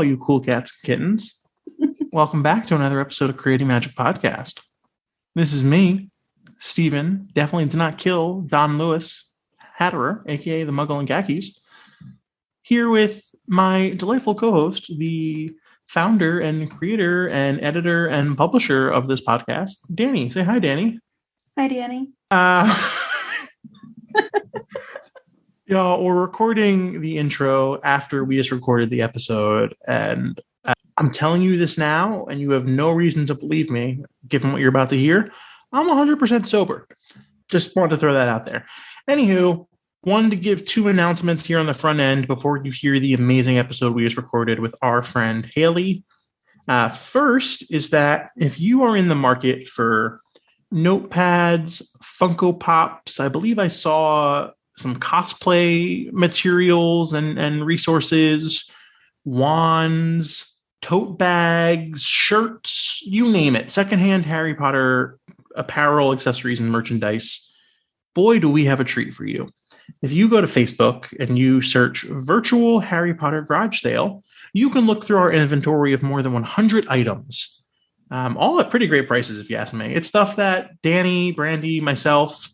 all you cool cats and kittens. Welcome back to another episode of Creating Magic Podcast. This is me, Steven, definitely did not kill Don Lewis Hatterer, aka the Muggle in Khakis, here with my delightful co-host, the founder and creator and editor and publisher of this podcast, Dani. Say hi, Dani. Hi, Dani. Y'all, we're recording the intro after we just recorded the episode, and I'm telling you this now, and you have no reason to believe me, given what you're about to hear. I'm 100% sober. Just wanted to throw that out there. Anywho, wanted to give two announcements here on the front end before you hear the amazing episode we just recorded with our friend Haeli. First is that if you are in the market for notepads, Funko Pops, I believe I saw some cosplay materials and resources, wands, tote bags, shirts, you name it, secondhand Harry Potter apparel, accessories, and merchandise. Boy, do we have a treat for you. If you go to Facebook and you search Virtual Harry Potter Garage Sale, you can look through our inventory of more than 100 items, all at pretty great prices, if you ask me. It's stuff that Dani, Brandy, myself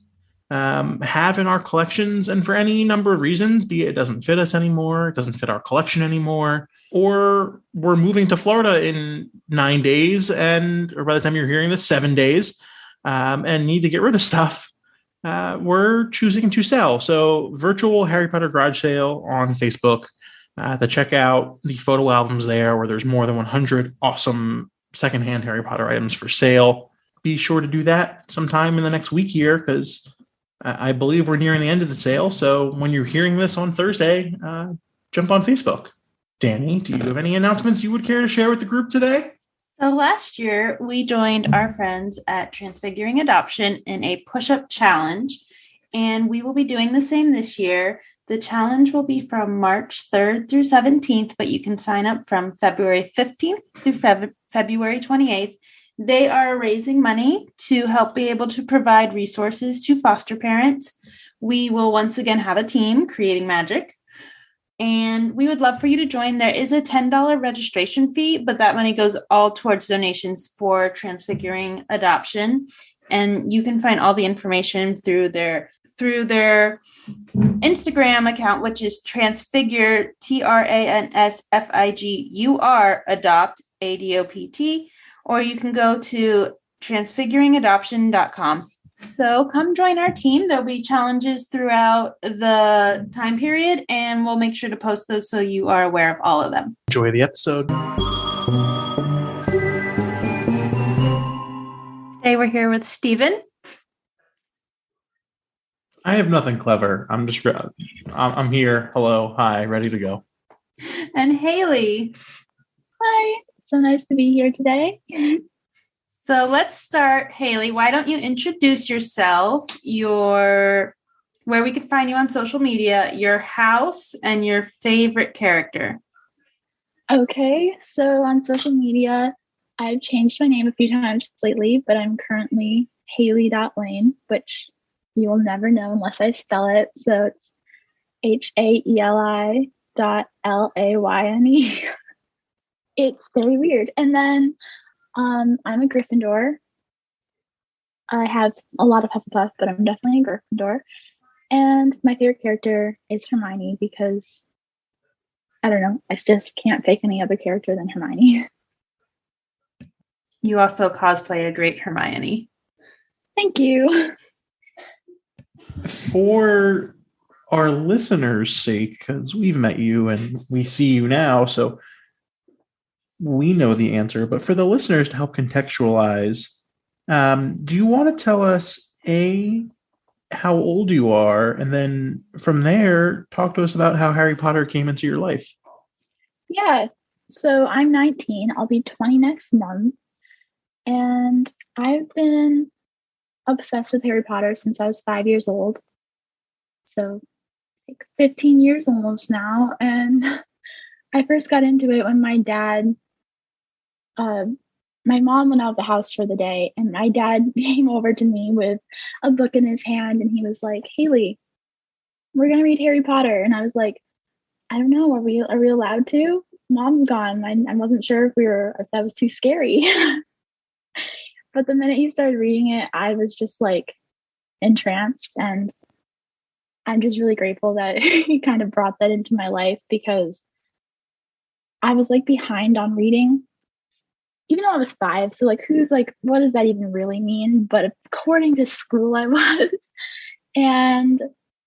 have in our collections, and for any number of reasons, be it doesn't fit us anymore, it doesn't fit our collection anymore, or we're moving to Florida in 9 days, or by the time you're hearing this, 7 days, and need to get rid of stuff, we're choosing to sell. So Virtual Harry Potter Garage Sale on Facebook, to check out the photo albums there, where there's more than 100 awesome secondhand Harry Potter items for sale. Be sure to do that sometime in the next week here, because I believe we're nearing the end of the sale. So when you're hearing this on Thursday, jump on Facebook. Dani, do you have any announcements you would care to share with the group today? So last year, we joined our friends at Transfiguring Adoption in a push-up challenge, and we will be doing the same this year. The challenge will be from March 3rd through 17th, but you can sign up from February 15th through February 28th. They are raising money to help be able to provide resources to foster parents. We will once again have a team creating magic, and we would love for you to join. There is a $10 registration fee, but that money goes all towards donations for Transfiguring Adoption. And you can find all the information through their Instagram account, which is Transfigure, TRANSFIGUR, adopt, ADOPT. Or you can go to transfiguringadoption.com. So come join our team. There'll be challenges throughout the time period, and we'll make sure to post those so you are aware of all of them. Enjoy the episode. Today we're here with Steven. I have nothing clever. I'm here. Hello. Hi. Ready to go. And Haeli. Hi. So nice to be here today. So let's start. Haeli, why don't you introduce yourself, where we can find you on social media, your house, and your favorite character? Okay, so on social media, I've changed my name a few times lately, but I'm currently Haeli.Lane, which you will never know unless I spell it. So it's HAELI.LAYNE. It's very weird. And then I'm a Gryffindor. I have a lot of Hufflepuff, but I'm definitely a Gryffindor. And my favorite character is Hermione because, I don't know, I just can't fake any other character than Hermione. You also cosplay a great Hermione. Thank you. For our listeners' sake, because we've met you and we see you now, so we know the answer, but for the listeners to help contextualize, do you want to tell us, how old you are, and then from there, talk to us about how Harry Potter came into your life? Yeah, so I'm 19. I'll be 20 next month. And I've been obsessed with Harry Potter since I was 5 years old. So like 15 years almost now. And I first got into it when my mom went out of the house for the day, and my dad came over to me with a book in his hand, and he was like, "Haeli, we're going to read Harry Potter." And I was like, "I don't know, are we allowed to?" mom's gone. I wasn't sure if that was too scary. But the minute he started reading it, I was just like entranced. And I'm just really grateful that he kind of brought that into my life, because I was like behind on reading, even though I was 5. So like, who's like, what does that even really mean? But according to school, I was. And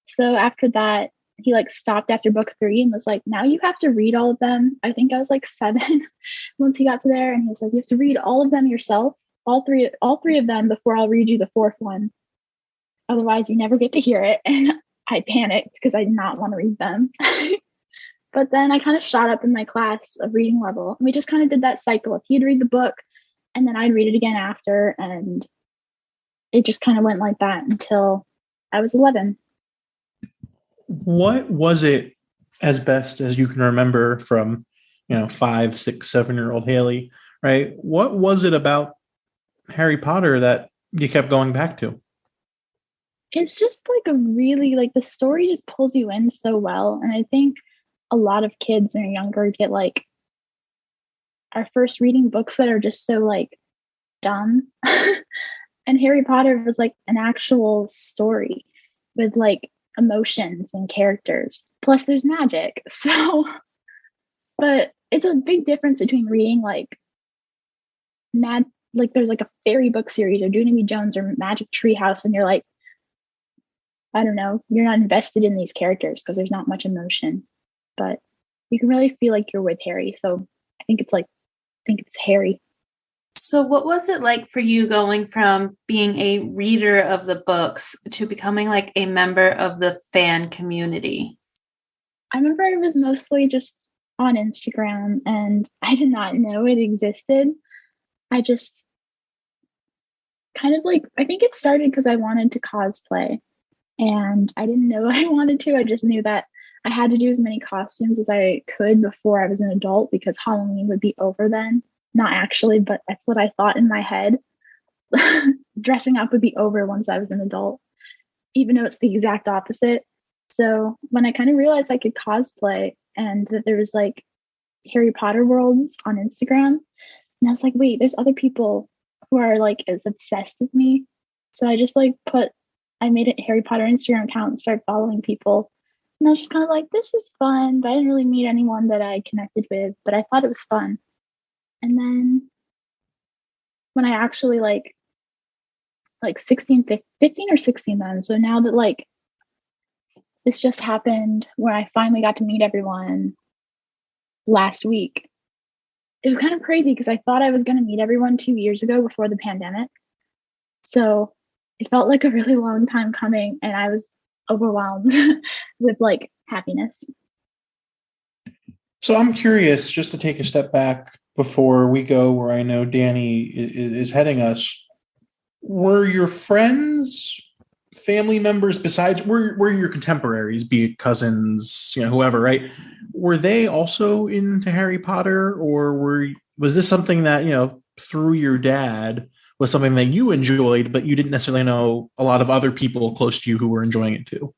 so after that, he like stopped after book 3 and was like, now you have to read all of them. I think I was like 7 once he got to there. And he was like, you have to read all of them yourself, all three of them, before I'll read you the 4th one. Otherwise, you never get to hear it. And I panicked because I did not want to read them. But then I kind of shot up in my class of reading level. And we just kind of did that cycle. If he'd read the book and then I'd read it again after. And it just kind of went like that until I was 11. What was it, as best as you can remember, from 5, 6, 7-year-old Haeli, right? What was it about Harry Potter that you kept going back to? It's just like the story just pulls you in so well. And I think a lot of kids when you're younger get like our first reading books that are just so like dumb. And Harry Potter was like an actual story with like emotions and characters. Plus there's magic. So, but it's a big difference between reading like there's like a fairy book series or Dooney Jones or Magic Tree House, and you're like, I don't know, you're not invested in these characters because there's not much emotion, but you can really feel like you're with Harry. So I think it's Harry. So what was it like for you going from being a reader of the books to becoming like a member of the fan community? I remember I was mostly just on Instagram and I did not know it existed. I just kind of like, I think it started because I wanted to cosplay and I didn't know I wanted to. I just knew that I had to do as many costumes as I could before I was an adult because Halloween would be over then. Not actually, but that's what I thought in my head. Dressing up would be over once I was an adult, even though it's the exact opposite. So when I kind of realized I could cosplay and that there was like Harry Potter worlds on Instagram, and I was like, wait, there's other people who are like as obsessed as me. So I just like I made a Harry Potter Instagram account and started following people. And I was just kind of like, this is fun, but I didn't really meet anyone that I connected with, but I thought it was fun. And then when I actually like 15 or 16 then. So now that like this just happened where I finally got to meet everyone last week. It was kind of crazy because I thought I was going to meet everyone 2 years ago before the pandemic. So it felt like a really long time coming and I was overwhelmed with like happiness. So I'm curious, just to take a step back before we go where I know Dani is heading us. Were your friends, family members, besides were your contemporaries, be it cousins, whoever, right? Were they also into Harry Potter, or was this something that through your dad was something that you enjoyed, but you didn't necessarily know a lot of other people close to you who were enjoying it too?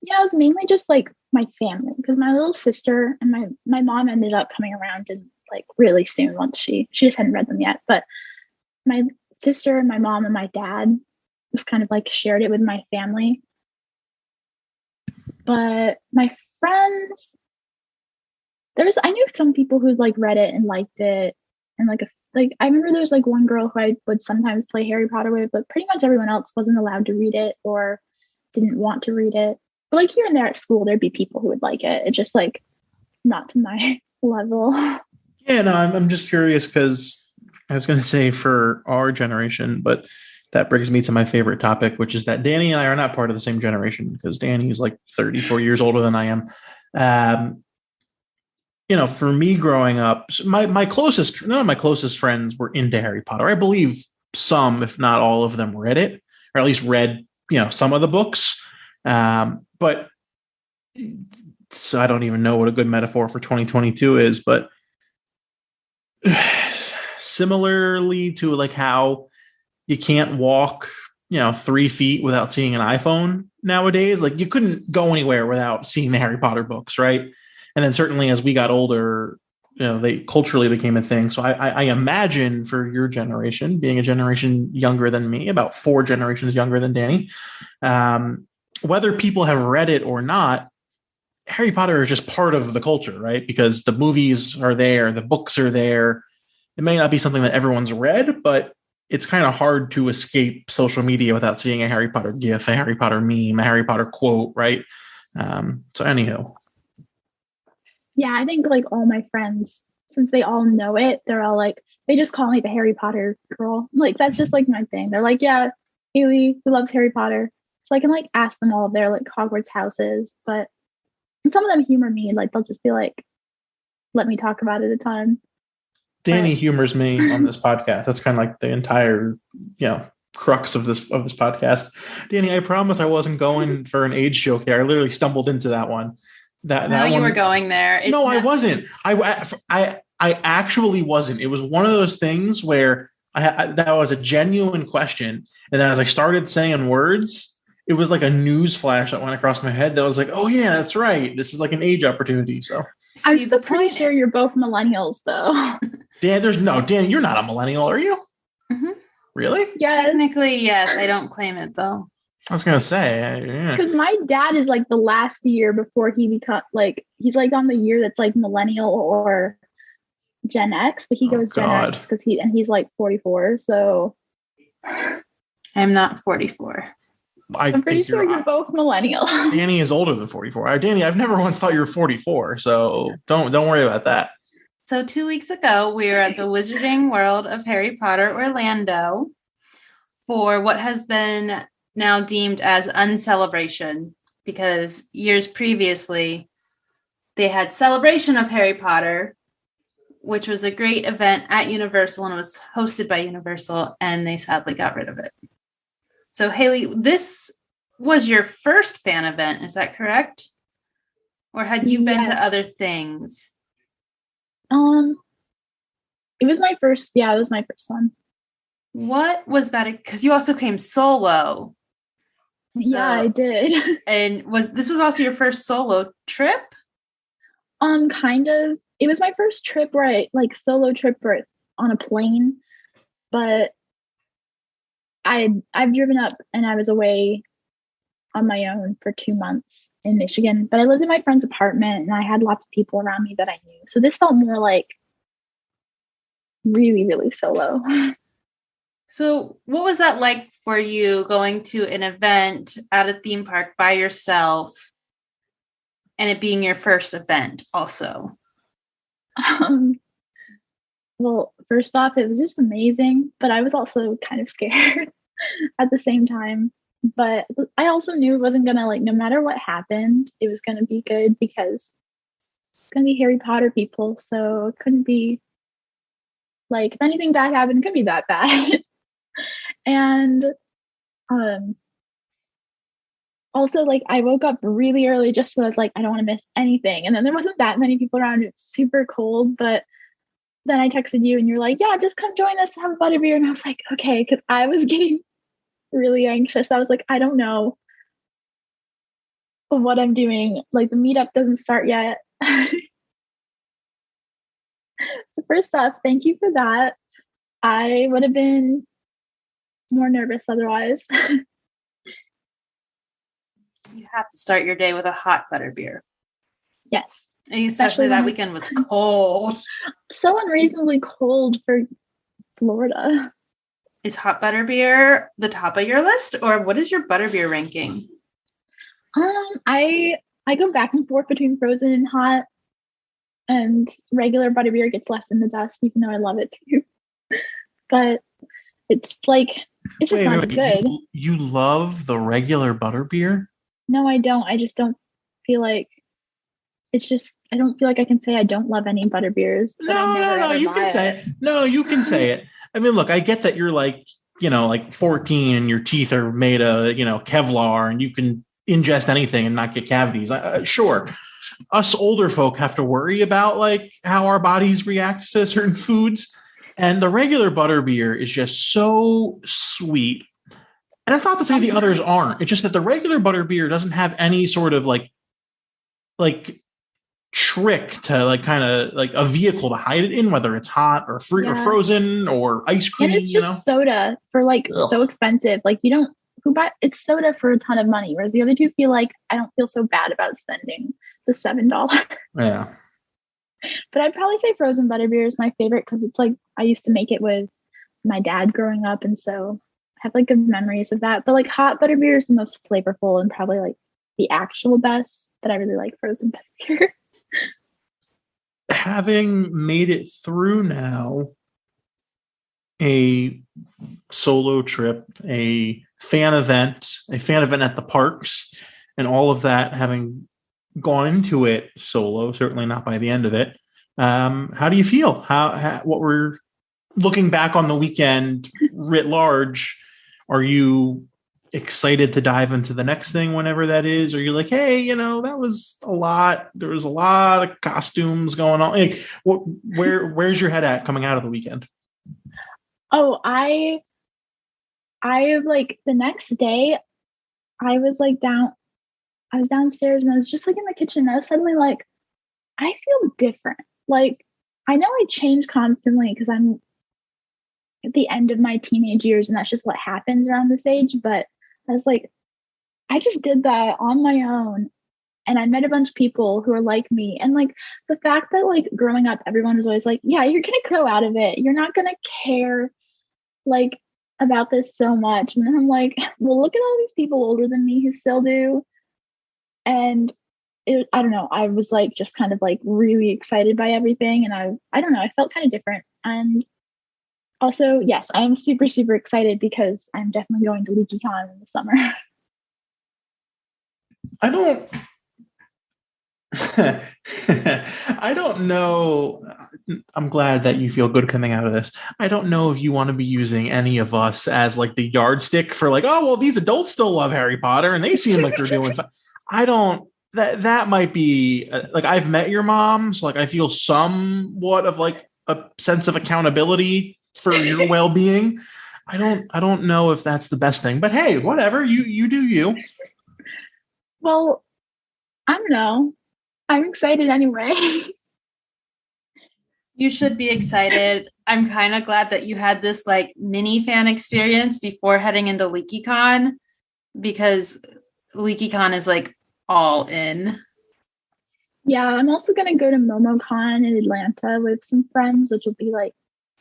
Yeah, it was mainly just like my family, because my little sister and my mom ended up coming around and like really soon once she just hadn't read them yet. But my sister and my mom and my dad was kind of like shared it with my family. But my friends, I knew some people who like read it and liked it, and like I remember there's like one girl who I would sometimes play Harry Potter with, but pretty much everyone else wasn't allowed to read it or didn't want to read it. But like here and there at school, there'd be people who would like it. It's just like not to my level. Yeah, no, I'm just curious because I was going to say for our generation, but that brings me to my favorite topic, which is that Dani and I are not part of the same generation because Dani is like 34 years older than I am. For me growing up, none of my closest friends were into Harry Potter. I believe some, if not all of them, read it, or at least read, some of the books. But so I don't even know what a good metaphor for 2022 is, but similarly to like how you can't walk, 3 feet without seeing an iPhone nowadays, like you couldn't go anywhere without seeing the Harry Potter books, right? And then certainly as we got older, they culturally became a thing. So I imagine for your generation, being a generation younger than me, about 4 generations younger than Dani, whether people have read it or not, Harry Potter is just part of the culture, right? Because the movies are there, the books are there. It may not be something that everyone's read, but it's kind of hard to escape social media without seeing a Harry Potter gif, a Harry Potter meme, a Harry Potter quote, right? So anywho. Yeah, I think like all my friends, since they all know it, they're all like, they just call me the Harry Potter girl. Like, that's just like my thing. They're like, yeah, Haeli, who loves Harry Potter. So I can like ask them all of their like Hogwarts houses, but some of them humor me. Like, they'll just be like, let me talk about it a time. Dani humors me on this podcast. That's kind of like the entire, crux of this podcast. Dani, I promise I wasn't going for an age joke there. I literally stumbled into that one. You were going there. I wasn't. I actually wasn't. It was one of those things where that was a genuine question, and then as I started saying words, it was like a news flash that went across my head. That was like, oh yeah, that's right. This is like an age opportunity. So I'm still pretty sure you're both millennials, though. Dan, you're not a millennial, are you? Mm-hmm. Really? Yeah. Technically, yes. I don't claim it though. I was gonna say, because my dad is like the last year before he become like he's like on the year that's like millennial or Gen X, but he goes Gen X because he's like 44. So I'm not 44. I'm pretty sure you're both millennial. Dani is older than 44. Dani, I've never once thought you were 44, so don't worry about that. So 2 weeks ago, we were at the Wizarding World of Harry Potter Orlando for what has been now deemed as Uncelebration, because years previously they had Celebration of Harry Potter, which was a great event at Universal and was hosted by Universal, and they sadly got rid of it. So Haeli, this was your first fan event, is that correct? Or had you been to other things? It was my first. Yeah, it was my first one. What was that? Because you also came solo. Yeah, I did. And this was also your first solo trip? Kind of. It was my first trip solo trip on a plane, but I've driven up and I was away on my own for 2 months in Michigan, but I lived in my friend's apartment and I had lots of people around me that I knew. So this felt more like really, really solo. So what was that like for you going to an event at a theme park by yourself and it being your first event also? Well, first off, it was just amazing, but I was also kind of scared at the same time. But I also knew it wasn't going to no matter what happened, it was going to be good because it's going to be Harry Potter people. So it couldn't be if anything bad happened, it couldn't be that bad. And also I woke up really early just so I was I don't want to miss anything. And then there wasn't that many people around. It's super cold, but then I texted you and you're like, yeah, just come join us to have a butterbeer. And I was like, okay, because I was getting really anxious. I was like, I don't know what I'm doing. The meetup doesn't start yet. So first off, thank you for that. I would have been more nervous otherwise. You have to start your day with a hot butterbeer. Yes. And especially that weekend was cold. So unreasonably cold for Florida. Is hot butterbeer the top of your list, or what is your butterbeer ranking? I go back and forth between frozen and hot, and regular butterbeer gets left in the dust, even though I love it too. But it's just not good. You love the regular butterbeer? No, I don't. I just don't feel like it's just. I don't feel like I can say I don't love any butterbeers. No, you can say it. No, you can say it. I mean, look, I get that you're 14 and your teeth are made of, Kevlar and you can ingest anything and not get cavities. Sure. Us older folk have to worry about how our bodies react to certain foods. And the regular butterbeer is just so sweet. And it's not to say the others aren't. It's just that the regular butterbeer doesn't have any sort of trick to like kind of like a vehicle to hide it in, whether it's hot or free or frozen or ice cream. And it's just soda for like so expensive. Like you don't it's soda for a ton of money, whereas the other two feel like I don't feel so bad about spending the $7. Yeah. But I'd probably say frozen butterbeer is my favorite because it's like I used to make it with my dad growing up, and so I have like good memories of that. But like hot butterbeer is the most flavorful and probably like the actual best. But I really like frozen butterbeer. Having made it through now a solo trip, a fan event at the parks, and all of that, having gone into it solo, certainly not by the end of it. How do you feel? What we're looking back on the weekend writ large, are you excited to dive into the next thing whenever that is? Or you're like, hey, that was a lot. There was a lot of costumes going on. Like, where's your head at coming out of the weekend? Oh, I like the next day, I was downstairs and I was just like in the kitchen. I was suddenly like, I feel different. Like, I know I change constantly because I'm at the end of my teenage years and that's just what happens around this age. But I was like, I just did that on my own. And I met a bunch of people who are like me. And like the fact that like growing up, everyone was always like, yeah, you're going to grow out of it. You're not going to care like about this so much. And then I'm like, well, look at all these people older than me who still do. And I don't know, I was like just kind of like really excited by everything. And I don't know, I felt kind of different. And also, yes, I am super, super excited because I'm definitely going to LeakyCon in the summer. I don't know. I'm glad that you feel good coming out of this. I don't know if you want to be using any of us as like the yardstick for like, oh, well, these adults still love Harry Potter and they seem like they're doing fine. I don't, that might be like, I've met your mom. So like, I feel somewhat of like a sense of accountability for your well-being. I don't know if that's the best thing, but hey, whatever, you do you. Well, I don't know. I'm excited anyway. You should be excited. I'm kind of glad that you had this like mini fan experience before heading into LeakyCon, because LeakyCon is like all in. Yeah, I'm also going to go to MomoCon in Atlanta with some friends, which will be like,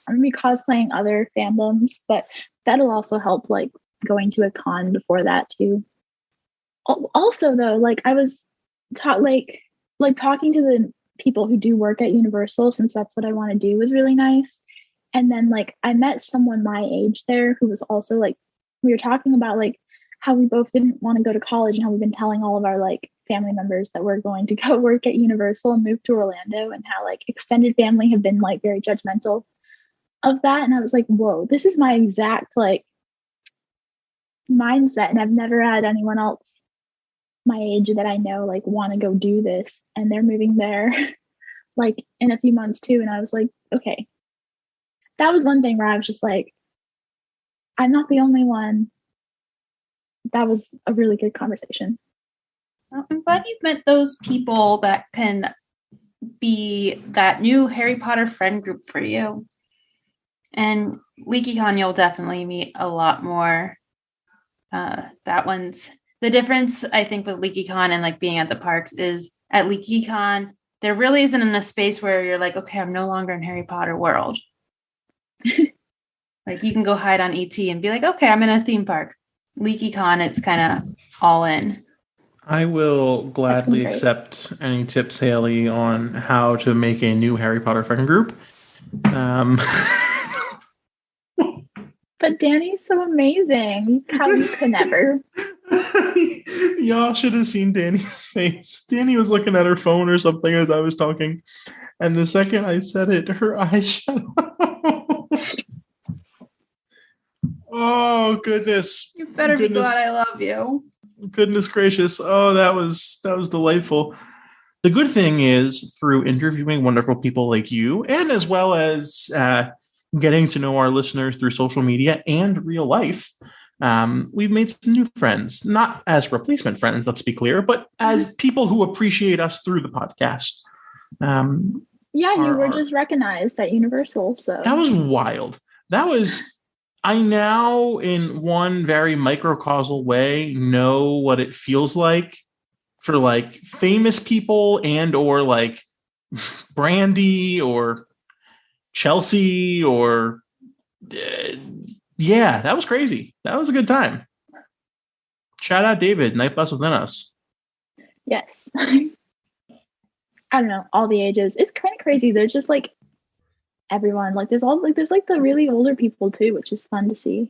I'm going to be cosplaying other fandoms, but that'll also help like going to a con before that too. Also though, like I was talking to the people who do work at Universal, since that's what I want to do, was really nice. And then like I met someone my age there who was also like, we were talking about like how we both didn't want to go to college and how we've been telling all of our like family members that we're going to go work at Universal and move to Orlando, and how like extended family have been like very judgmental of that. And I was like, whoa, this is my exact like mindset. And I've never had anyone else my age that I know like want to go do this, and they're moving there like in a few months too. And I was like, okay, that was one thing where I was just like, I'm not the only one. That was a really good conversation. Well, I'm glad you've met those people that can be that new Harry Potter friend group for you. And LeakyCon, you'll definitely meet a lot more. That one's the difference, I think, with LeakyCon and like being at the parks is at LeakyCon, there really isn't in a space where you're like, okay, I'm no longer in Harry Potter world. Like you can go hide on ET and be like, okay, I'm in a theme park. LeakyCon, it's kind of all in. I will gladly accept any tips, Haeli, on how to make a new Harry Potter friend group. But Dani's so amazing. How you could never. Y'all should have seen Dani's face. Dani was looking at her phone or something as I was talking. And the second I said it, her eyes shut up. Oh, goodness. You better be glad I love you. Goodness gracious. Oh, that was delightful. The good thing is, through interviewing wonderful people like you, and as well as getting to know our listeners through social media and real life, we've made some new friends, not as replacement friends, let's be clear, but as people who appreciate us through the podcast. Yeah, you were just recognized at Universal. So that was wild. I now, in one very microcausal way, know what it feels like for like famous people and or like Brandy or Chelsea or yeah, that was crazy. That was a good time. Shout out David, Night Bus Within Us. Yes. I don't know, all the ages. It's kind of crazy. There's just like everyone. Like there's the really older people too, which is fun to see.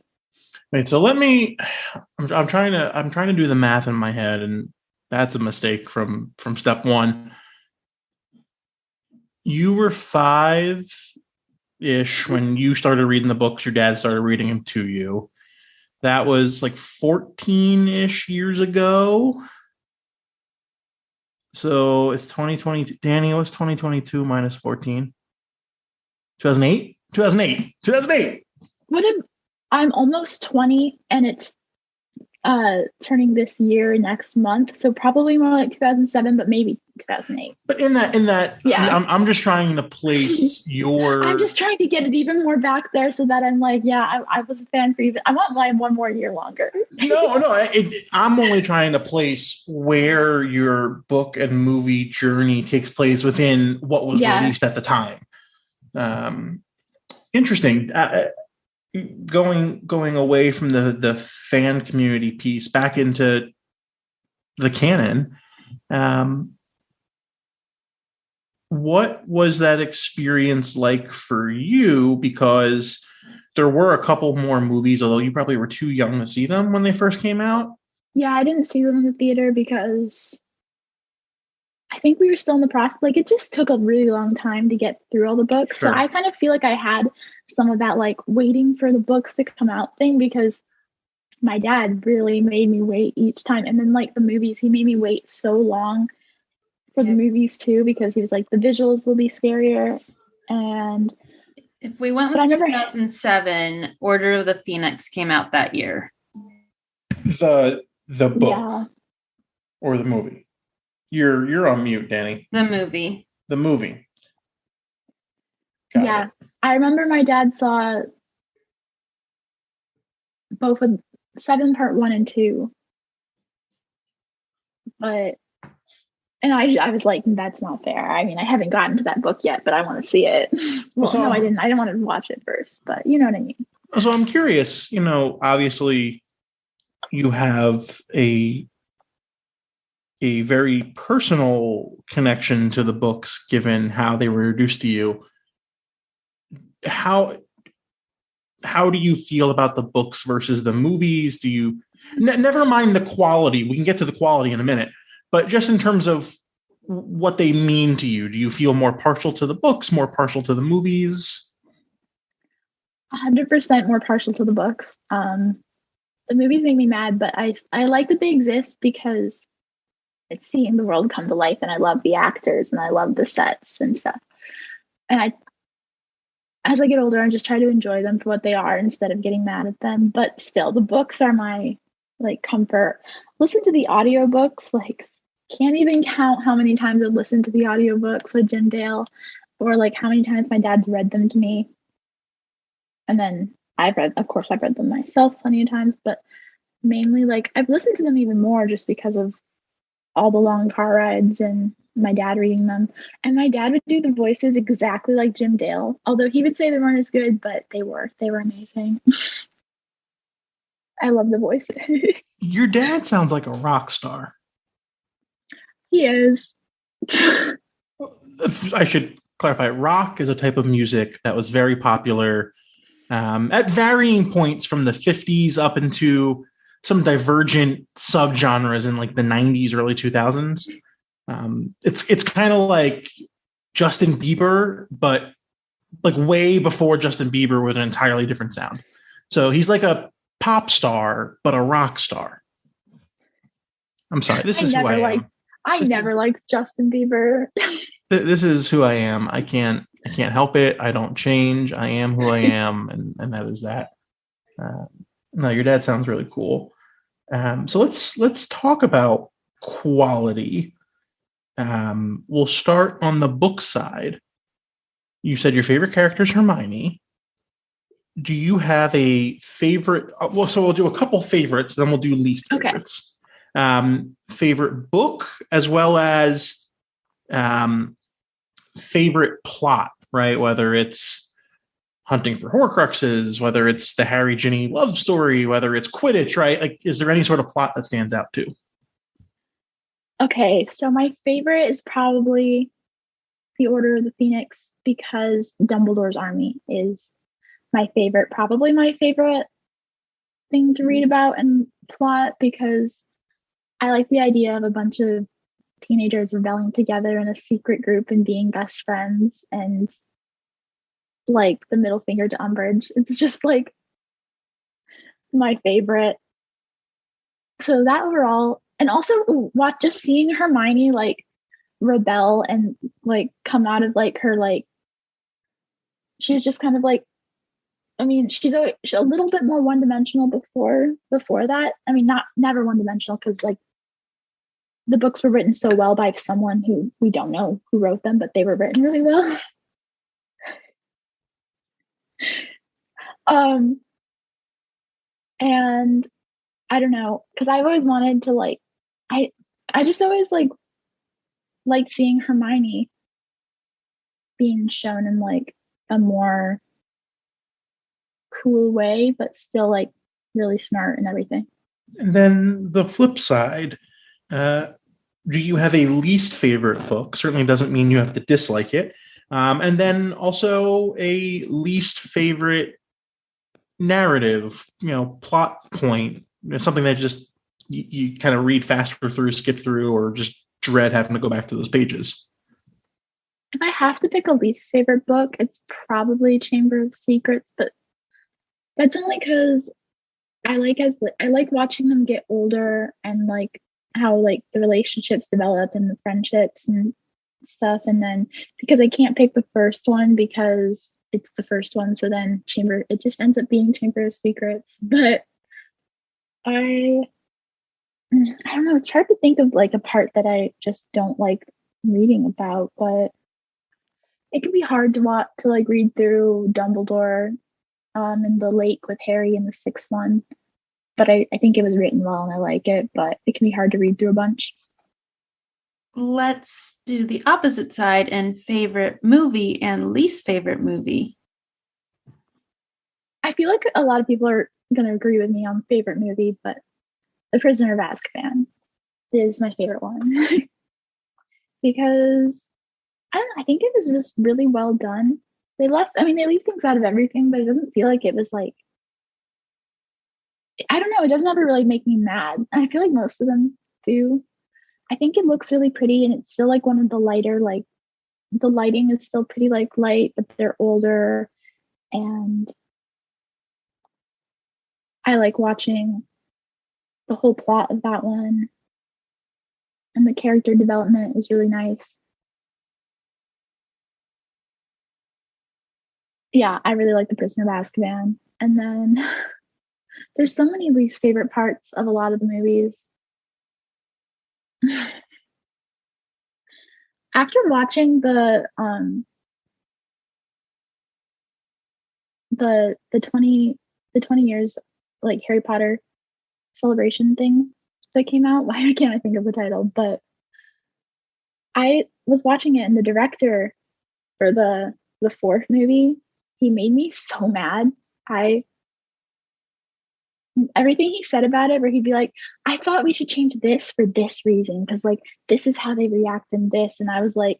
Wait, so I'm trying to do the math in my head, and that's a mistake from step one. You were 5-ish when you started reading the books. Your dad started reading them to you. That was like 14-ish years ago. So it's 2022. Danny, what's 2022 minus 14? 2008? 2008. I'm almost 20 and it's turning this year next month. So probably more like 2007, but maybe 2008. But in that, yeah. I'm just trying to place your. I'm just trying to get it even more back there so that I'm like, yeah, I was a fan for even. I want mine one more year longer. No. I'm only trying to place where your book and movie journey takes place within what was released at the time. Interesting. Going away from the fan community piece back into the canon. What was that experience like for you? Because there were a couple more movies, although you probably were too young to see them when they first came out. Yeah, I didn't see them in the theater because I think we were still in the process. Like it just took a really long time to get through all the books. Sure. So I kind of feel like I had some of that like waiting for the books to come out thing because my dad really made me wait each time. And then like the movies, he made me wait so long for the movies too, because he was like, the visuals will be scarier. And if we went with 2007, Order of the Phoenix came out that year. The book or the movie? You're on mute, Dani. The movie. Got it. I remember my dad saw both of 7 part 1 and 2. And I was like, that's not fair. I mean, I haven't gotten to that book yet, but I want to see it. Well, no, I didn't. I didn't want to watch it first, but you know what I mean. So I'm curious, obviously you have a very personal connection to the books, given how they were introduced to you. How do you feel about the books versus the movies? Do you never mind the quality? We can get to the quality in a minute, but just in terms of what they mean to you, do you feel more partial to the books, more partial to the movies? 100% more partial to the books. The movies make me mad, but I like that they exist because it's seeing the world come to life, and I love the actors and I love the sets and stuff. And as I get older, I just try to enjoy them for what they are instead of getting mad at them. But still, the books are my like comfort. Listen to the audiobooks, like can't even count how many times I've listened to the audiobooks with Jim Dale, or like how many times my dad's read them to me. And then I've read them myself plenty of times, but mainly like I've listened to them even more just because of all the long car rides and my dad reading them. And my dad would do the voices exactly like Jim Dale, although he would say they weren't as good, but they were amazing. I love the voices. Your dad sounds like a rock star. He is. I should clarify, rock is a type of music that was very popular at varying points from the 50s up into some divergent subgenres in like the 90s, early 2000s. It's kind of like Justin Bieber, but like way before Justin Bieber with an entirely different sound. So he's like a pop star, but a rock star. I'm sorry. This is who I am. I never liked Justin Bieber. This is who I am. I can't help it. I don't change. I am who I am. And that is that. No, your dad sounds really cool. So let's talk about quality. We'll start on the book side. You said your favorite character is Hermione. Do you have a favorite? So we'll do a couple favorites, then we'll do least favorites. Okay. Favorite book as well as favorite plot, right? Whether it's hunting for Horcruxes, whether it's the Harry Ginny love story, whether it's Quidditch, right? Like, is there any sort of plot that stands out too? Okay, so my favorite is probably the Order of the Phoenix because Dumbledore's army is my favorite, probably my favorite thing to read about and plot because I like the idea of a bunch of teenagers rebelling together in a secret group and being best friends and like the middle finger to Umbridge. It's just like my favorite. So that overall, and also just seeing Hermione like rebel and like come out of like her like she was just kind of like, I mean, she's a little bit more one-dimensional before that. I mean, never one-dimensional because like the books were written so well by someone who we don't know who wrote them, but they were written really well. And I don't know, because I've always wanted to like, I just always like seeing Hermione being shown in like a more cool way, but still like really smart and everything. And then the flip side, do you have a least favorite book? Certainly doesn't mean you have to dislike it. And then also a least favorite narrative, plot point, something that just you kind of read faster through, skip through, or just dread having to go back to those pages. If I have to pick a least favorite book, it's probably Chamber of Secrets, but that's only because I like watching them get older and like how like the relationships develop and the friendships and stuff. And then because I can't pick the first one because it's the first one, so then it just ends up being Chamber of Secrets. But I don't know, it's hard to think of like a part that I just don't like reading about, but it can be hard to like read through Dumbledore in the lake with Harry in the sixth one. But I think it was written well and I like it, but it can be hard to read through a bunch. Let's do the opposite side and favorite movie and least favorite movie. I feel like a lot of people are going to agree with me on favorite movie, but The Prisoner of Azkaban is my favorite one. Because I think it was just really well done. They leave things out of everything, but it doesn't feel like it was like, I don't know, it doesn't ever really make me mad. And I feel like most of them do. I think it looks really pretty and it's still like one of the lighter, like the lighting is still pretty like light, but they're older. And I like watching the whole plot of that one. And the character development is really nice. Yeah, I really like The Prisoner of Azkaban. And then there's so many least favorite parts of a lot of the movies. After watching the 20 years like Harry Potter celebration thing that came out, why can't I think of the title? But I was watching it and the director for the fourth movie, he made me so mad. Everything he said about it, where he'd be like, I thought we should change this for this reason, because like this is how they react in this. And I was like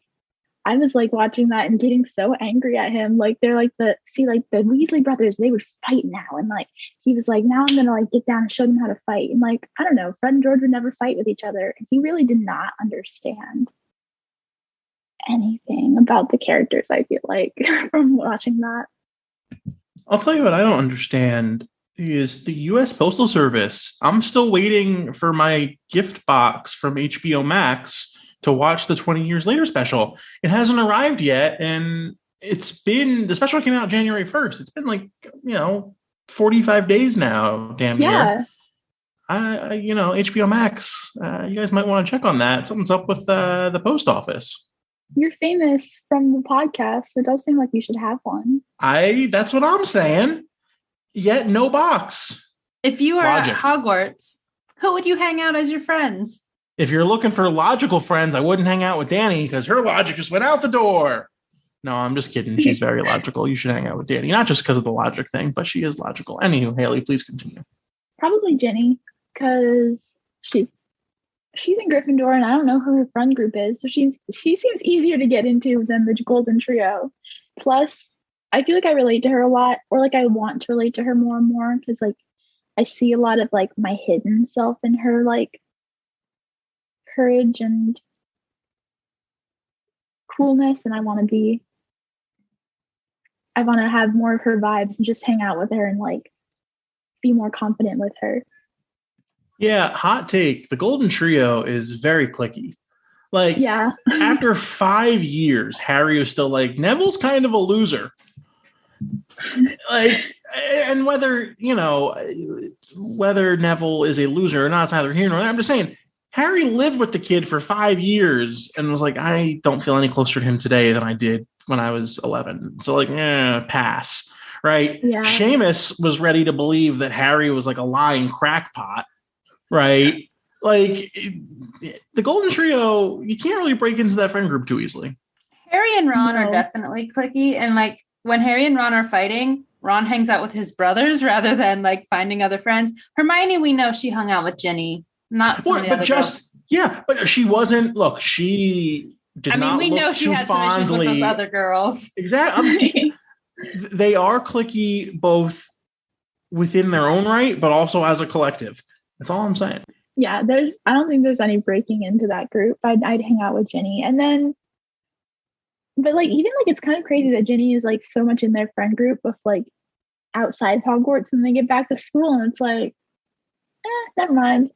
watching that and getting so angry at him. Like they're like the Weasley brothers, they would fight now. And like he was like, now I'm gonna like get down and show them how to fight. And like, I don't know, Fred and George would never fight with each other. And he really did not understand anything about the characters, I feel like, from watching that. I'll tell you what I don't understand is the U.S. Postal Service. I'm still waiting for my gift box from HBO Max to watch the 20 Years Later special. It hasn't arrived yet, and the special came out January 1st. It's been like, 45 days now, damn near. HBO Max. You guys might want to check on that. Something's up with the post office. You're famous from the podcast, so it does seem like you should have one. That's what I'm saying. Yet no box. If you are at Hogwarts, who would you hang out as your friends? If you're looking for logical friends, I wouldn't hang out with Dani because her logic just went out the door. No, I'm just kidding. She's very logical. You should hang out with Dani, not just because of the logic thing, but she is logical. Anywho, Haeli, please continue. Probably Ginny, because she's in Gryffindor, and I don't know who her friend group is, so she seems easier to get into than the Golden Trio. Plus, I feel like I relate to her a lot, or like I want to relate to her more and more, because like I see a lot of like my hidden self in her, like courage and coolness, and I want to have more of her vibes and just hang out with her and like be more confident with her. Yeah, hot take. The Golden Trio is very cliquey. Like, yeah. After 5 years, Harry was still like, Neville's kind of a loser. Like, and whether Neville is a loser or not, it's neither here nor there. I'm just saying, Harry lived with the kid for 5 years and was like, I don't feel any closer to him today than I did when I was 11. So like, pass. Right? Yeah. Seamus was ready to believe that Harry was like a lying crackpot. Right? Like, the Golden Trio, you can't really break into that friend group too easily. Harry and Ron are definitely cliquey. And like, when Harry and Ron are fighting, Ron hangs out with his brothers rather than like finding other friends. Hermione, we know she hung out with Ginny. Not some of the other girls. Yeah, but she wasn't. Look, she did not. We know she had some issues with those other girls. Exactly. They are cliquey both within their own right, but also as a collective. That's all I'm saying. Yeah, I don't think there's any breaking into that group. I'd hang out with Ginny, and then, but like even like it's kind of crazy that Ginny is like so much in their friend group with like outside Hogwarts, and they get back to school, and it's like, never mind.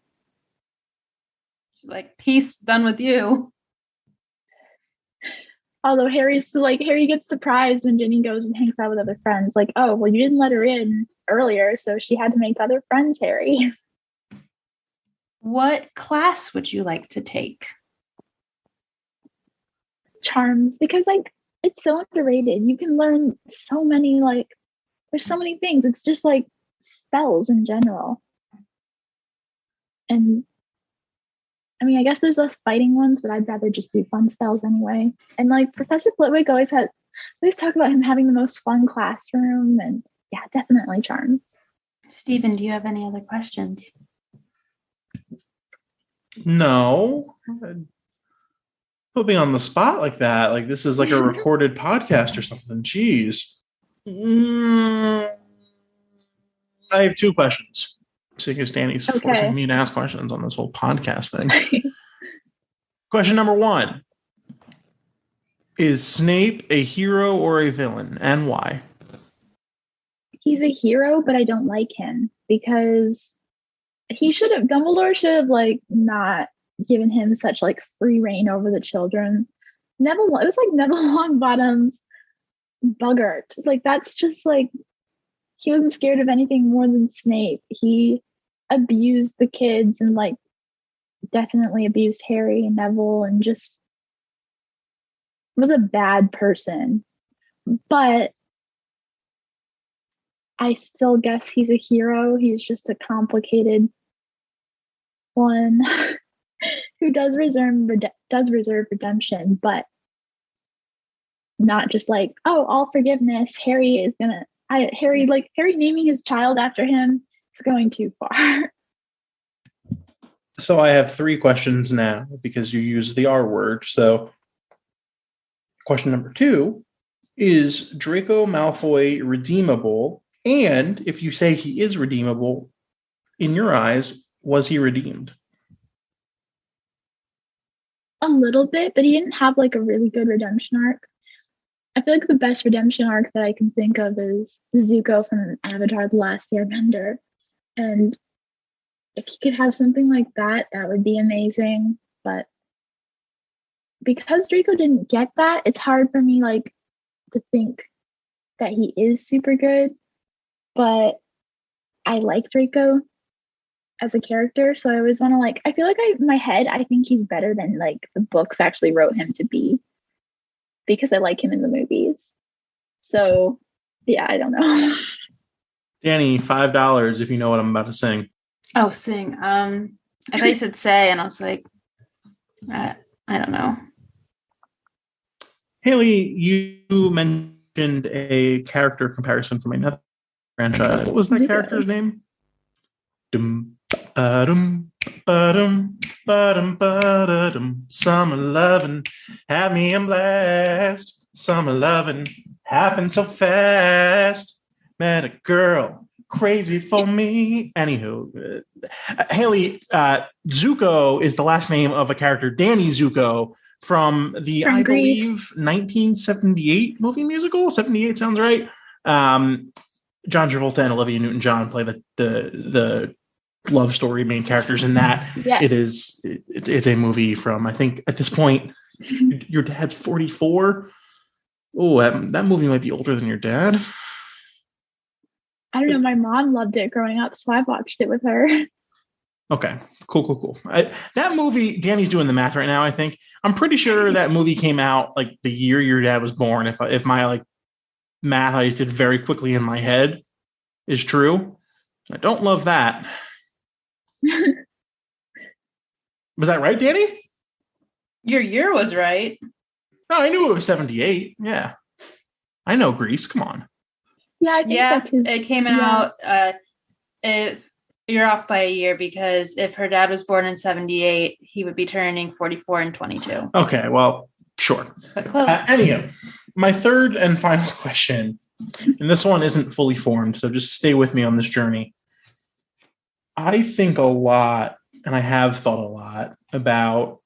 Like, peace, done with you. Although Harry gets surprised when Ginny goes and hangs out with other friends. Like, oh, well, you didn't let her in earlier, so she had to make other friends, Harry. What class would you like to take? Charms, because like it's so underrated. You can learn so many, like, there's so many things. It's just like spells in general. And I mean, I guess there's less fighting ones, but I'd rather just do fun spells anyway. And like Professor Flitwick always talk about him having the most fun classroom, and yeah, definitely Charms. Stephen, do you have any other questions? No. Put me on the spot like that. Like this is like a recorded podcast or something. Jeez. I have 2 questions. Seeing as Dani's forcing me to ask questions on this whole podcast thing. Question number 1. Is Snape a hero or a villain, and why? He's a hero, but I don't like him because Dumbledore should have like not given him such like free reign over the children. It was like Neville Longbottom's Boggart. Like that's just like, he wasn't scared of anything more than Snape. He abused the kids and like definitely abused Harry and Neville and just was a bad person. But I still guess he's a hero. He's just a complicated one who does reserve redemption, but not just like, oh, all forgiveness. Harry naming his child after him is going too far. So I have 3 questions now because you used the R word. So question number 2, is Draco Malfoy redeemable? And if you say he is redeemable, in your eyes, was he redeemed? A little bit, but he didn't have like a really good redemption arc. I feel like the best redemption arc that I can think of is Zuko from Avatar: The Last Airbender. And if he could have something like that, that would be amazing. But because Draco didn't get that, it's hard for me like to think that he is super good. But I like Draco. as a character. So I always want to like, I feel like in my head, I think he's better than like the books actually wrote him to be because I like him in the movies. So yeah, I don't know. Dani, $5 if you know what I'm about to sing. Oh, sing. I thought you said say, and I was like, I don't know. Haeli, you mentioned a character comparison from another franchise. What was that character's name? Dum, ba-dum, ba-dum, ba-dum, ba-da-dum. Summer lovin' had me in blast. Summer lovin' happened so fast. Met a girl crazy for me. Anywho, Haeli, Zuko is the last name of a character, Danny Zuko, from the, I believe, 1978 movie musical. 78 sounds right. John Travolta and Olivia Newton-John play the love story main characters in that. Yes. It's a movie from, I think at this point, your dad's 44. Oh, that movie might be older than your dad. I don't know. My mom loved it growing up, so I watched it with her. Okay, cool. That movie, Danny's doing the math right now, I think. I'm pretty sure that movie came out like the year your dad was born. If my like math I just did very quickly in my head is true. I don't love that. Was that right, Dani? Your year was right. No, I knew it was 78. Yeah. I know Grease. Come on. Yeah, I think that's his, it came out. If you're off by a year, because if her dad was born in 78, he would be turning 44 and 22. Okay, well, sure. But close. Anyhow, my third and final question, and this one isn't fully formed, so just stay with me on this journey. I think a lot, and I have thought a lot about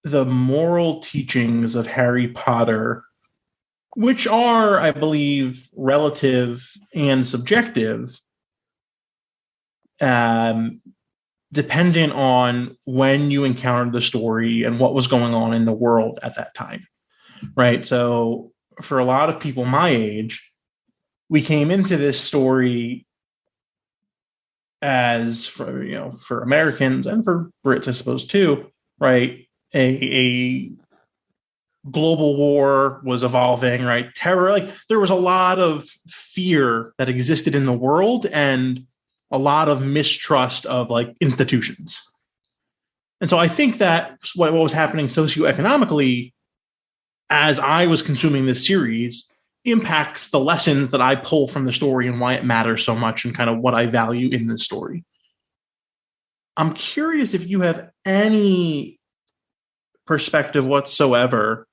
the moral teachings of Harry Potter, which are, I believe, relative and subjective, dependent on when you encountered the story and what was going on in the world at that time, right? So for a lot of people my age, we came into this story as, for Americans and for Brits, I suppose, too, right? A global war was evolving, right? Terror, like there was a lot of fear that existed in the world and a lot of mistrust of like institutions. And so I think that what was happening socioeconomically as I was consuming this series impacts the lessons that I pull from the story and why it matters so much and kind of what I value in this story. I'm curious if you have any perspective whatsoever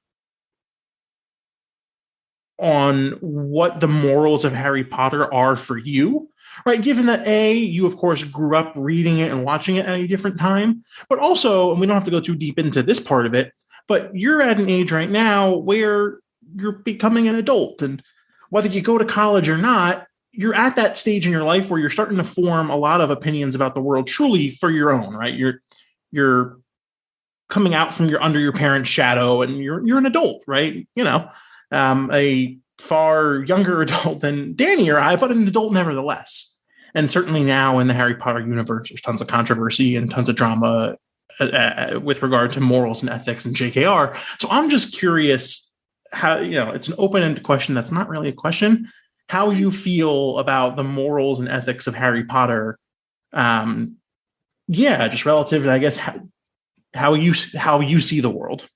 on what the morals of Harry Potter are for you, right? Given that you of course grew up reading it and watching it at a different time, but also, and we don't have to go too deep into this part of it, but you're at an age right now where you're becoming an adult, and whether you go to college or not, you're at that stage in your life where you're starting to form a lot of opinions about the world truly for your own, right? You're coming out from under your parents' shadow, and you're an adult, right? A far younger adult than Dani or I, but an adult nevertheless. And certainly now in the Harry Potter universe, there's tons of controversy and tons of drama with regard to morals and ethics and JKR. So I'm just curious how, it's an open-ended question that's not really a question, how you feel about the morals and ethics of Harry Potter. Just relative to, I guess, how you see the world.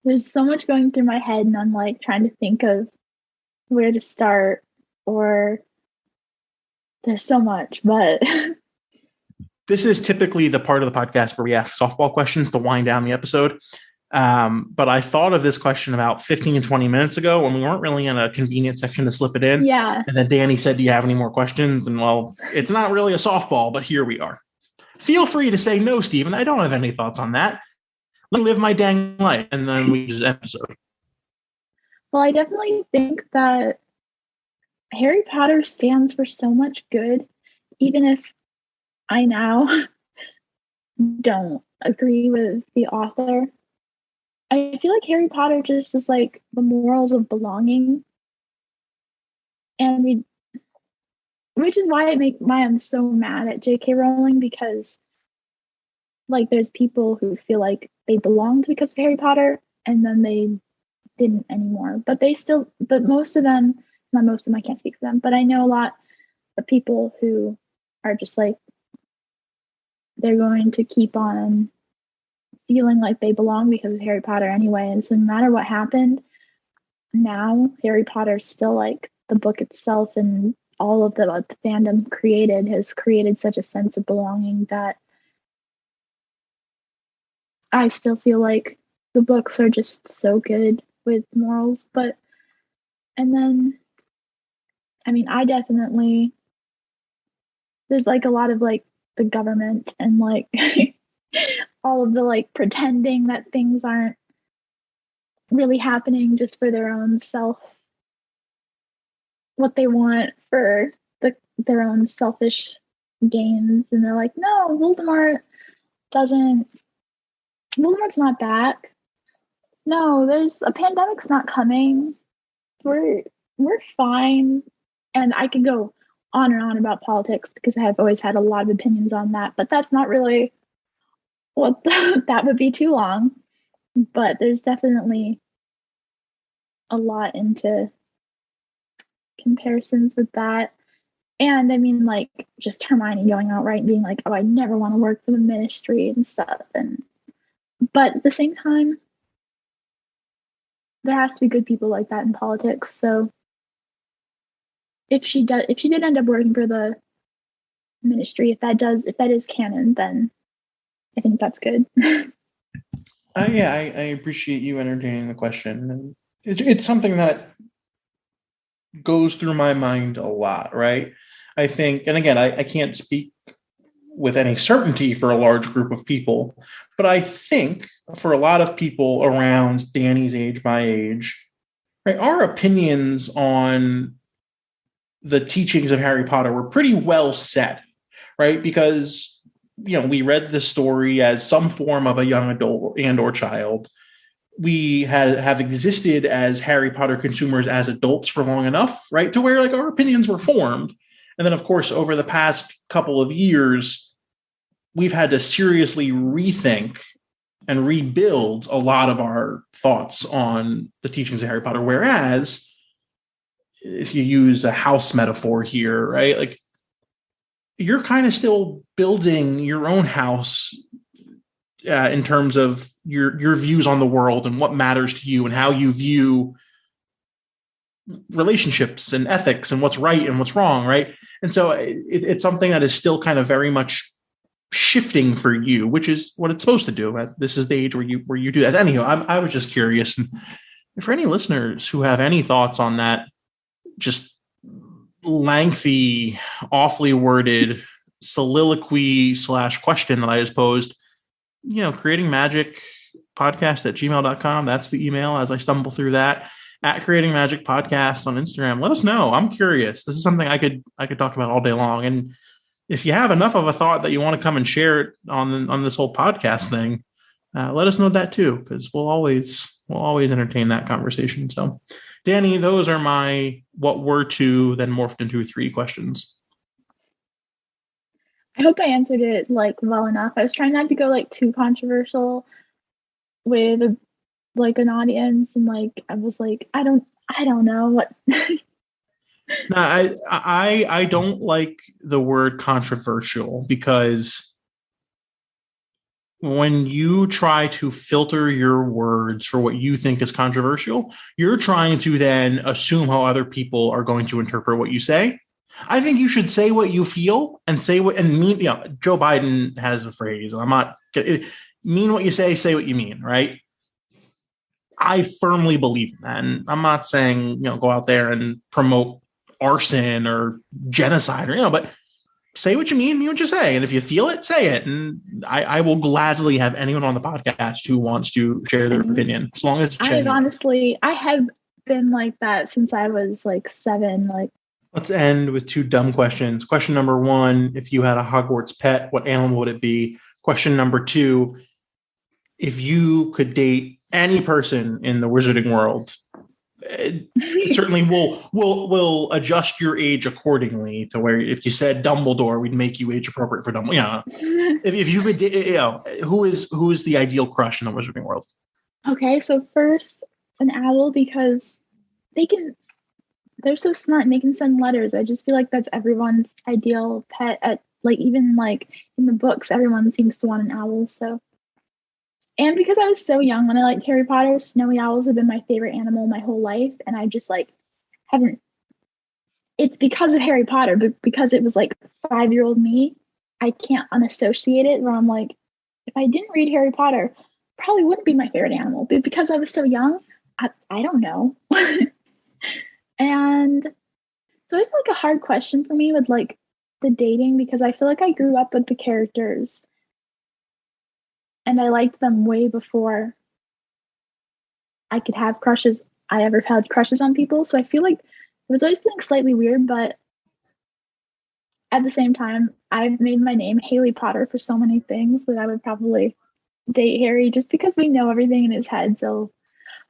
There's so much going through my head, and I'm like trying to think of where to start, or there's so much, but this is typically the part of the podcast where we ask softball questions to wind down the episode. But I thought of this question about 15 and 20 minutes ago when we weren't really in a convenient section to slip it in. Yeah. And then Dani said, do you have any more questions? And well, it's not really a softball, but here we are. Feel free to say no, Stephen. I don't have any thoughts on that. Let me live my dang life. And then we just episode. Well, I definitely think that Harry Potter stands for so much good, even if I now don't agree with the author. I feel like Harry Potter just is like the morals of belonging. And we which is why I'm so mad at J.K. Rowling, because like there's people who feel like they belonged because of Harry Potter and then they didn't anymore. But most of them, not most of them, I can't speak for them, but I know a lot of people who are just like, they're going to keep on feeling like they belong because of Harry Potter anyway. And so no matter what happened, now Harry Potter's still like the book itself, and all of the fandom has created such a sense of belonging that I still feel like the books are just so good with morals. And then, I mean, there's like a lot of like the government and like all of the like pretending that things aren't really happening just for their own what they want for their own selfish gains. And they're like, no, Voldemort's not back. No, there's a pandemic's not coming. We're fine. And I can go on and on about politics because I have always had a lot of opinions on that, but that's not really that would be too long. But there's definitely a lot into comparisons with that. And I mean, like, just Hermione going outright and being like, oh, I never want to work for the Ministry and stuff. But at the same time, there has to be good people like that in politics. So if she did end up working for the Ministry, if that is canon, then I think that's good. Yeah, I appreciate you entertaining the question. It's something that goes through my mind a lot, right? I think, and again, I can't speak with any certainty for a large group of people, but I think for a lot of people around Dani's age, my age, right, our opinions on the teachings of Harry Potter were pretty well set, right? Because, we read the story as some form of a young adult and or child. We have existed as Harry Potter consumers as adults for long enough, right, to where like our opinions were formed. And then, of course, over the past couple of years, we've had to seriously rethink and rebuild a lot of our thoughts on the teachings of Harry Potter. Whereas, if you use a house metaphor here, right, like you're kind of still building your own house in terms of your views on the world and what matters to you and how you view relationships and ethics and what's right and what's wrong, right? And so it's something that is still kind of very much shifting for you, which is what it's supposed to do. This is the age where you do that. Anyhow, I was just curious, and for any listeners who have any thoughts on that, just lengthy, awfully worded soliloquy / question that I just posed, creating magic podcast@gmail.com. That's the email as I stumble through that. At Creating Magic Podcast on Instagram. Let us know. I'm curious. This is something I could talk about all day long. And if you have enough of a thought that you want to come and share it on this whole podcast thing, let us know that too, because we'll always entertain that conversation. So, Dani, those are my what were two then morphed into three questions. I hope I answered it like well enough. I was trying not to go like too controversial with like an audience, and like I was like, I don't know what. No, I don't like the word controversial, because when you try to filter your words for what you think is controversial, you're trying to then assume how other people are going to interpret what you say. I think you should say what you feel and say what and mean. Joe Biden has a phrase. I'm not mean what you say what you mean, right? I firmly believe in that. And I'm not saying, go out there and promote arson or genocide but say what you mean what you say. And if you feel it, say it. And I will gladly have anyone on the podcast who wants to share their opinion, as long as it's genuine. I have been like that since I was like 7. Like, let's end with two dumb questions. Question number 1, if you had a Hogwarts pet, what animal would it be? Question number 2, if you could date any person in the wizarding world, certainly we'll adjust your age accordingly to where if you said Dumbledore, we'd make you age appropriate for Dumbledore. Yeah. If you could, who is the ideal crush in the Wizarding World? Okay, so first an owl because they're so smart and they can send letters. I just feel like that's everyone's ideal pet at even in the books, everyone seems to want an owl. So, and because I was so young when I liked Harry Potter, snowy owls have been my favorite animal my whole life. And I just haven't, it's because of Harry Potter, but because it was 5-year-old me, I can't unassociate it where I'm like, if I didn't read Harry Potter, probably wouldn't be my favorite animal. But because I was so young, I don't know. And so it's a hard question for me with the dating because I feel like I grew up with the characters and I liked them way before I could have crushes. I ever had crushes on people. So I feel like it was always slightly weird, but at the same time, I've made my name Haeli Potter for so many things that I would probably date Harry just because we know everything in his head. So,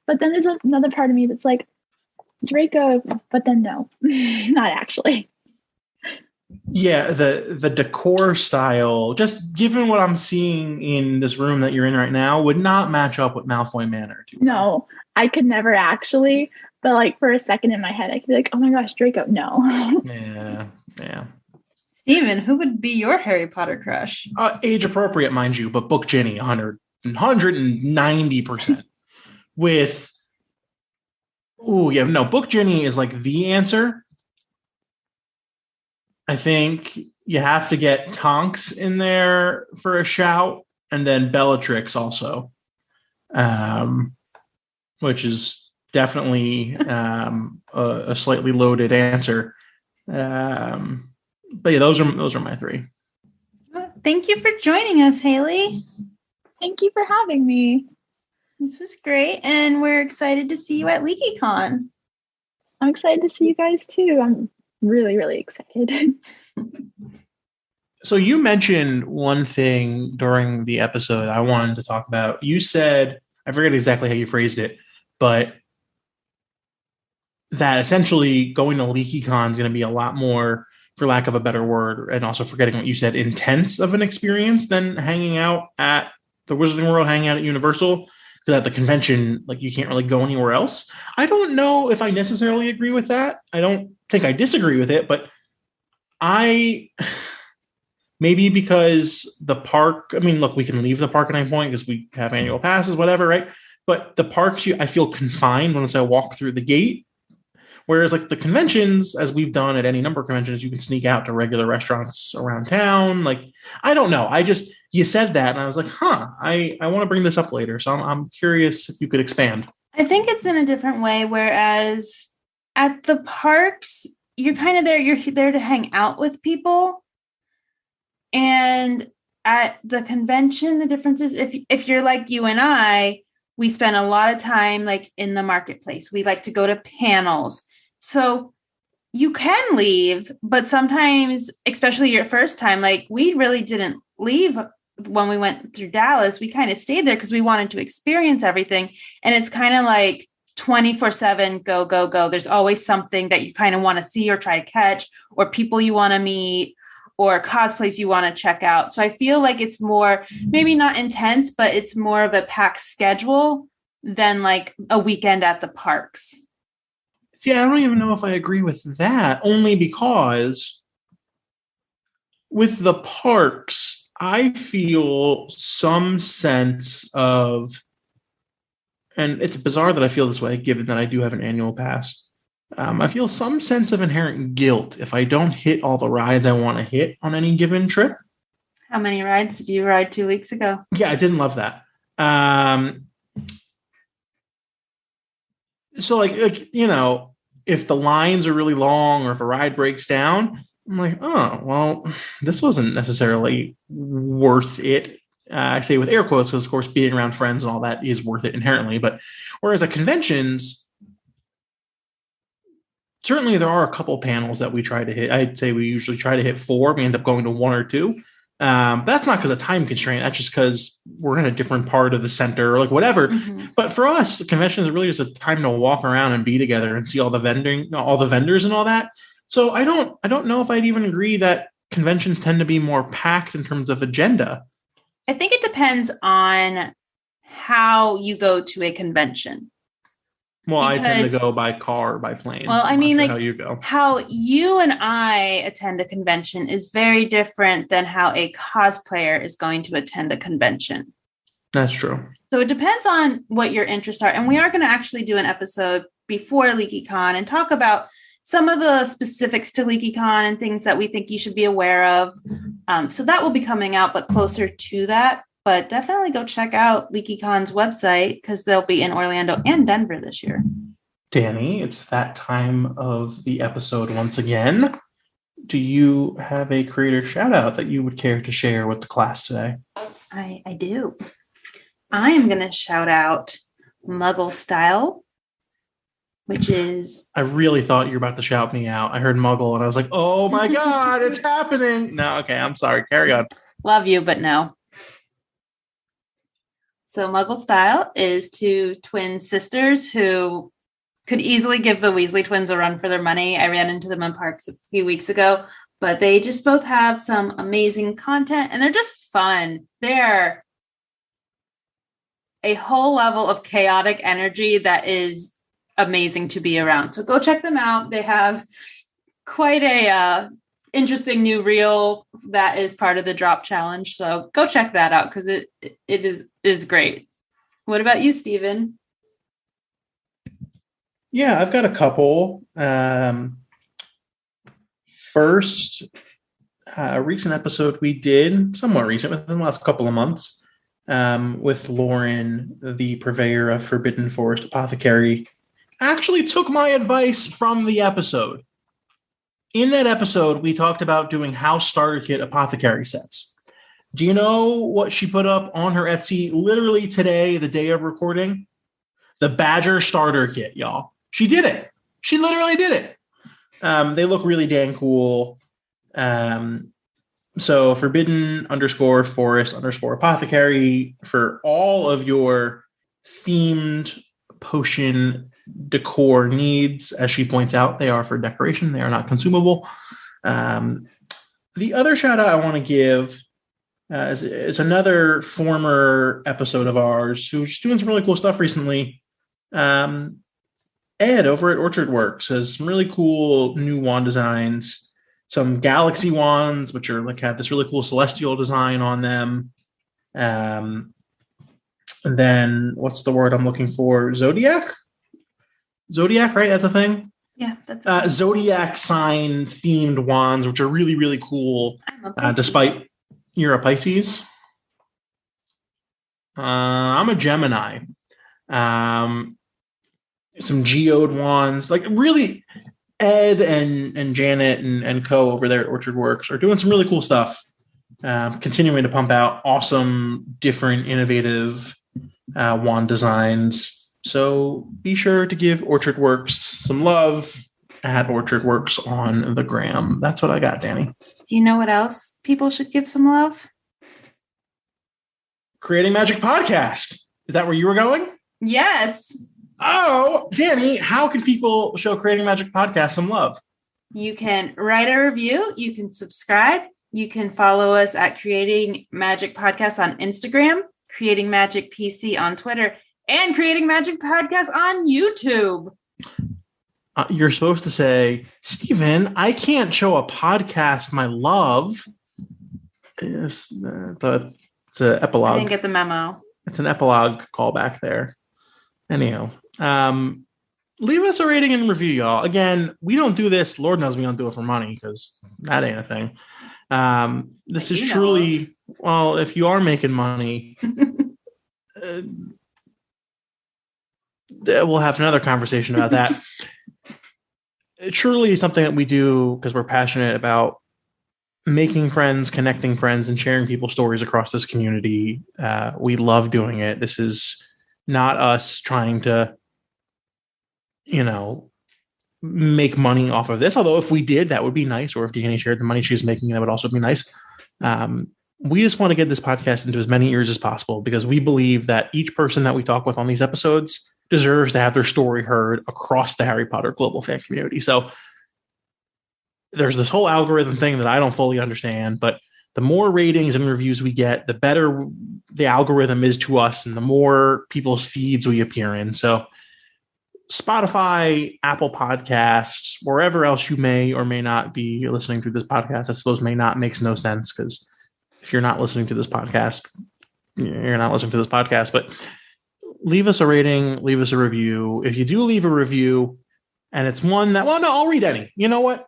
but then there's another part of me that's Draco, but then no, not actually. Yeah, the decor style, just given what I'm seeing in this room that you're in right now, would not match up with Malfoy Manor. No, I could never actually. But for a second in my head, I could be oh my gosh, Draco, no. Yeah. Steven, who would be your Harry Potter crush? Age appropriate, mind you, but Book Ginny, 190%. With, Book Ginny is the answer. I think you have to get Tonks in there for a shout, and then Bellatrix also, which is definitely a slightly loaded answer. But yeah, those are my three. Thank you for joining us, Haeli. Thank you for having me. This was great, and we're excited to see you at LeakyCon. I'm excited to see you guys too. I'm really, really excited. So you mentioned one thing during the episode I wanted to talk about. You said, I forget exactly how you phrased it, but that essentially going to LeakyCon is going to be a lot more, for lack of a better word, and also forgetting what you said, intense of an experience than hanging out at the Wizarding World, hanging out at Universal. Because at the convention, you can't really go anywhere else. I don't know if I necessarily agree with that. I don't think I disagree with it, but maybe because the park, look, we can leave the park at any point because we have annual passes, whatever, right? But the parks, I feel confined once I walk through the gate. Whereas the conventions, as we've done at any number of conventions, you can sneak out to regular restaurants around town. I don't know. You said that and I was I want to bring this up later. So I'm curious if you could expand. I think it's in a different way. Whereas at the parks, you're kind of there. You're there to hang out with people. And at the convention, the difference is if you're like you and I, we spend a lot of time in the marketplace. We like to go to panels. So you can leave, but sometimes, especially your first time, we really didn't leave when we went through Dallas. We kind of stayed there because we wanted to experience everything. And it's kind of 24/7, go, go, go. There's always something that you kind of want to see or try to catch, or people you want to meet, or cosplays you want to check out. So I feel it's more, maybe not intense, but it's more of a packed schedule than a weekend at the parks. See, I don't even know if I agree with that, only because with the parks, I feel some sense of, and it's bizarre that I feel this way, given that I do have an annual pass. I feel some sense of inherent guilt if I don't hit all the rides I want to hit on any given trip. How many rides did you ride 2 weeks ago? Yeah, I didn't love that. So if the lines are really long or if a ride breaks down, I'm oh, well, this wasn't necessarily worth it. I say with air quotes, because of course being around friends and all that is worth it inherently. But whereas at conventions, certainly there are a couple panels that we try to hit. I'd say we usually try to hit 4. We end up going to 1 or 2. That's not because of time constraint. That's just because we're in a different part of the center or like whatever. Mm-hmm. But for us, the convention is really just a time to walk around and be together and see all the vendors and all that. So I don't know if I'd even agree that conventions tend to be more packed in terms of agenda. I think it depends on how you go to a convention. Well, I tend to go by car, by plane. Well, I mean, like how you go. How you and I attend a convention is very different than how a cosplayer is going to attend a convention. That's true. So it depends on what your interests are. And we are going to actually do an episode before LeakyCon and talk about some of the specifics to LeakyCon and things that we think you should be aware of. So that will be coming out, but closer to that. But definitely go check out LeakyCon's website because they'll be in Orlando and Denver this year. Dani, it's that time of the episode once again. Do you have a creator shout out that you would care to share with the class today? I do. I am going to shout out Muggle Style, which is... I really thought you were about to shout me out. I heard Muggle and I was like, oh my God, it's happening. No, okay, I'm sorry. Carry on. Love you, but no. So Muggle Style is two twin sisters who could easily give the Weasley twins a run for their money. I ran into them in parks a few weeks ago, but they just both have some amazing content and they're just fun. They're a whole level of chaotic energy that is amazing to be around. So go check them out. They have quite a interesting new reel that is part of the drop challenge. So go check that out because it is great. What about you, Stephen? Yeah, I've got a couple. First, a recent episode we did, somewhat recent, within the last couple of months, with Lauren, the purveyor of Forbidden Forest Apothecary, actually took my advice from the episode. In that episode, we talked about doing house starter kit apothecary sets. Do you know what she put up on her Etsy literally today, the day of recording? The Badger starter kit, y'all. She did it. She literally did it. They look really dang cool. So Forbidden_Forest_Apothecary for all of your themed potion decor needs. As she points out, they are for decoration. They are not consumable. The other shout out I want to give is another former episode of ours who's doing some really cool stuff recently. Ed over at Orchard Works has some really cool new wand designs, some galaxy wands, which are have this really cool celestial design on them. And then what's the word I'm looking for? Zodiac, right? That's a thing. Yeah, that's Zodiac sign themed wands, which are really, really cool. Despite you're a Pisces. I'm a Gemini. Some geode wands, really Ed and Janet and co over there at Orchard Works are doing some really cool stuff. Continuing to pump out awesome, different, innovative wand designs. So be sure to give Orchard Works some love at Orchard Works on the gram. That's what I got, Dani. Do you know what else people should give some love? Creating Magic Podcast. Is that where you were going? Yes. Oh, Dani, how can people show Creating Magic Podcast some love? You can write a review. You can subscribe. You can follow us at Creating Magic Podcast on Instagram, Creating Magic PC on Twitter, and Creating Magic Podcast on YouTube. You're supposed to say, Stephen, I can't show a podcast my love. It's an epilogue. I didn't get the memo. It's an epilogue callback there. Anyhow, leave us a rating and review, y'all. Again, we don't do this. Lord knows we don't do it for money because that ain't a thing. This is truly, well, if you are making money, we'll have another conversation about that. It truly is something that we do because we're passionate about making friends, connecting friends, and sharing people's stories across this community. We love doing it. This is not us trying to, make money off of this. Although if we did, that would be nice. Or if Dani shared the money she's making, that would also be nice. we just want to get this podcast into as many ears as possible because we believe that each person that we talk with on these episodes deserves to have their story heard across the Harry Potter global fan community. So there's this whole algorithm thing that I don't fully understand, but the more ratings and reviews we get, the better the algorithm is to us and the more people's feeds we appear in. So Spotify, Apple Podcasts, wherever else you may or may not be listening to this podcast, I suppose may not makes no sense because if you're not listening to this podcast, you're not listening to this podcast, but leave us a rating, leave us a review. If you do leave a review and it's one that, well, no, I'll read any. You know what?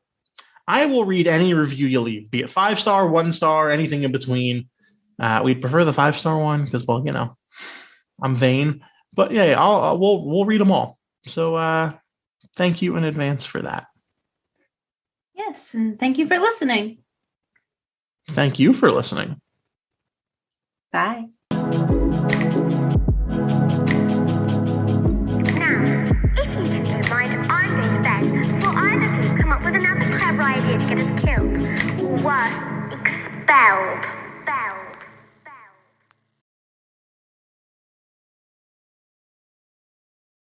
I will read any review you leave, be it 5-star, 1-star, anything in between. We'd prefer the 5-star one because, well, you know, I'm vain, but yeah, we'll read them all. So thank you in advance for that. Yes, and thank you for listening. Thank you for listening. Bye. Now, if you two don't mind, I'm going to bed before either of you come up with another clever idea to get us killed, or worse, expelled.